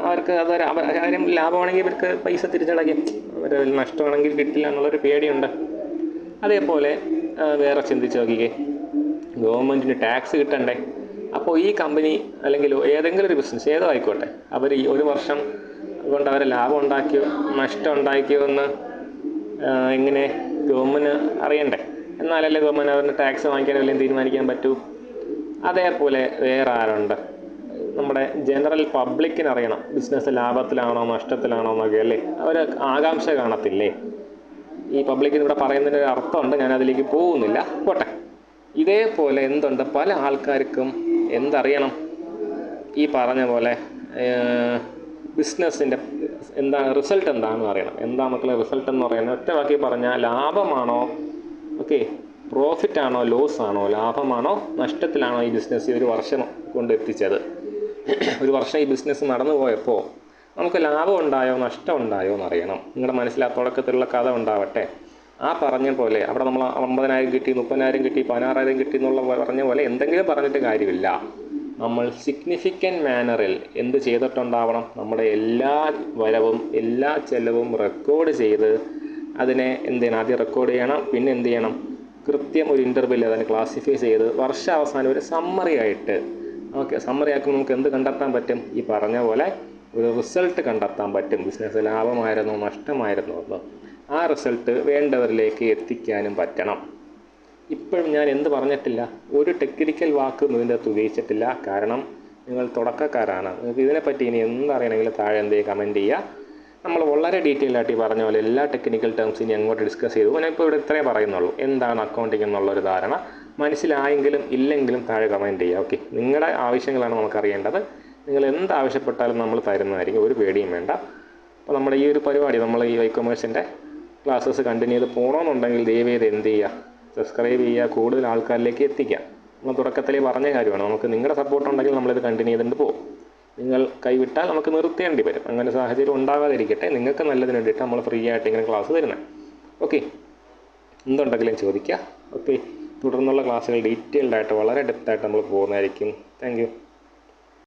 അവർക്ക് അതൊരു കാര്യം ലാഭമാണെങ്കിൽ ഇവർക്ക് പൈസ തിരിച്ചടയ്ക്കും, അവർ നഷ്ടമാണെങ്കിൽ കിട്ടില്ല എന്നുള്ളൊരു പേടിയുണ്ട്. അതേപോലെ വേറെ ചിന്തിച്ച് നോക്കിക്കേ, ഗവൺമെൻറ്റിന് ടാക്സ് കിട്ടണ്ടേ? അപ്പോൾ ഈ കമ്പനി അല്ലെങ്കിൽ ഏതെങ്കിലും ഒരു ബിസിനസ് ഏതോ ആയിക്കോട്ടെ, അവർ ഈ ഒരു വർഷം കൊണ്ട് അവർ ലാഭം ഉണ്ടാക്കിയോ നഷ്ടം ഉണ്ടാക്കിയോ എന്ന് എങ്ങനെ ഗവൺമെൻറ് അറിയണ്ടേ? എന്നാലല്ലേ ഗവൺമെൻറ് അവരുടെ ടാക്സ് വാങ്ങിക്കാൻ വല്ലതും തീരുമാനിക്കാൻ പറ്റൂ. അതേപോലെ വേറെ ആരുണ്ട്? നമ്മുടെ ജനറൽ പബ്ലിക്കിന് അറിയണം ബിസിനസ് ലാഭത്തിലാണോ നഷ്ടത്തിലാണോ എന്നൊക്കെ അല്ലേ. അവർ ആകാംക്ഷ കാണത്തില്ലേ? ഈ പബ്ലിക്കിന് ഇവിടെ പറയുന്നതിന് ഒരു അർത്ഥമുണ്ട്, ഞാൻ അതിലേക്ക് പോകുന്നില്ല, പോട്ടെ. ഇതേപോലെ എന്തുണ്ട്, പല ആൾക്കാർക്കും എന്തറിയണം? ഈ പറഞ്ഞ പോലെ ബിസിനസ്സിൻ്റെ എന്താണ് റിസൾട്ട് എന്താണെന്ന് അറിയണം. എന്താ മക്കളെ റിസൾട്ട് എന്ന് പറയുന്നത്? ഒറ്റ വാക്കി പറഞ്ഞാൽ ലാഭമാണോ, ഓക്കെ, പ്രോഫിറ്റാണോ ലോസ് ആണോ, ലാഭമാണോ നഷ്ടത്തിലാണോ ഈ ബിസിനസ് ഒരു വർഷം കൊണ്ട് എത്തിച്ചത്. ഒരു വർഷം ഈ ബിസിനസ് നടന്നു പോയപ്പോൾ നമുക്ക് ലാഭം ഉണ്ടായോ നഷ്ടം ഉണ്ടായോ എന്നറിയണം. നിങ്ങളുടെ മനസ്സിൽ ആ തുടക്കത്തിലുള്ള കഥ ഉണ്ടാവട്ടെ. ആ പറഞ്ഞ പോലെ അവിടെ നമ്മൾ 50,000 കിട്ടി, 30,000 കിട്ടി, 16,000 കിട്ടി എന്നുള്ള പറഞ്ഞ പോലെ എന്തെങ്കിലും പറഞ്ഞിട്ട് കാര്യമില്ല. നമ്മൾ സിഗ്നിഫിക്കൻറ്റ് മാനറിൽ എന്ത് ചെയ്തിട്ടുണ്ടാവണം? നമ്മുടെ എല്ലാ വരവും എല്ലാ ചെലവും റെക്കോർഡ് ചെയ്ത് അതിനെ എന്ത് ചെയ്യണം? ആദ്യം റെക്കോർഡ് ചെയ്യണം, പിന്നെ എന്ത് ചെയ്യണം? കൃത്യം ഒരു ഇൻ്റർവെല്ലിൽ അതിനെ ക്ലാസിഫൈ ചെയ്ത് വർഷാവസാനം ഒരു സമ്മറി ആയിട്ട്, ഓക്കെ, സമ്മറി ആക്കുമ്പോൾ നമുക്ക് എന്ത് കണ്ടെത്താൻ പറ്റും? ഈ പറഞ്ഞ പോലെ ഒരു റിസൾട്ട് കണ്ടെത്താൻ പറ്റും. ബിസിനസ് ലാഭമായിരുന്നോ നഷ്ടമായിരുന്നോ എന്ന്. ആ റിസൾട്ട് വേണ്ടവരിലേക്ക് എത്തിക്കാനും പറ്റണം. ഇപ്പോഴും ഞാൻ എന്ത് പറഞ്ഞിട്ടില്ല? ഒരു ടെക്നിക്കൽ വാക്ക് ഇതിൻ്റെ അകത്ത് ഉപയോഗിച്ചിട്ടില്ല. കാരണം നിങ്ങൾ തുടക്കക്കാരാണ്. നിങ്ങൾക്ക് ഇതിനെപ്പറ്റി ഇനി എന്തറിയണമെങ്കിലും താഴെ എന്തെങ്കിലും കമൻറ്റ് ചെയ്യുക. നമ്മൾ വളരെ ഡീറ്റെയിൽ ആയിട്ട് ഈ പറഞ്ഞ പോലെ എല്ലാ ടെക്നിക്കൽ ടേംസും ഇനി അങ്ങോട്ട് ഡിസ്കസ് ചെയ്തു. ഞാനിപ്പോൾ ഇവിടെ ഇത്രേ പറയുന്നുള്ളൂ. എന്താണ് അക്കൗണ്ടിങ് എന്നുള്ളൊരു ധാരണ മനസ്സിലായെങ്കിലും ഇല്ലെങ്കിലും താഴെ കമൻറ്റ് ചെയ്യുക. ഓക്കെ, നിങ്ങളുടെ ആവശ്യങ്ങളാണ് നമുക്കറിയേണ്ടത്. നിങ്ങൾ എന്താവശ്യപ്പെട്ടാലും നമ്മൾ തരുന്നതായിരിക്കും, ഒരു പേടിയും വേണ്ട. അപ്പോൾ നമ്മുടെ ഈ ഒരു പരിപാടി, നമ്മൾ ഈ ഇ-കൊമേഴ്സിൻ്റെ ക്ലാസ്സസ് കണ്ടിന്യൂ ചെയ്ത് പോകണമെന്നുണ്ടെങ്കിൽ ദയവേത് എന്ത് ചെയ്യുക? സബ്സ്ക്രൈബ് ചെയ്യുക, കൂടുതൽ ആൾക്കാരിലേക്ക് എത്തിക്കാം. നമ്മൾ തുടക്കത്തിലേ പറഞ്ഞ കാര്യമാണ്, നമുക്ക് നിങ്ങളുടെ സപ്പോർട്ട് ഉണ്ടെങ്കിൽ നമ്മളിത് കണ്ടിന്യൂ ചെയ്തിട്ട് പോകും. നിങ്ങൾ കൈവിട്ടാൽ നമുക്ക് നിർത്തേണ്ടി വരും. അങ്ങനെ സാഹചര്യം ഉണ്ടാകാതിരിക്കട്ടെ. നിങ്ങൾക്ക് നല്ലതിന് വേണ്ടിയിട്ട് നമ്മൾ ഫ്രീ ആയിട്ട് ഇങ്ങനെ ക്ലാസ് തരുന്നത്. ഓക്കെ, എന്തുണ്ടെങ്കിലും ചോദിക്കുക. ഓക്കെ, തുടർന്നുള്ള ക്ലാസ്സുകൾ ഡീറ്റെയിൽഡായിട്ട് വളരെ ഡെപ്തായിട്ട് നമ്മൾ പോകുന്നതായിരിക്കും. Thank you.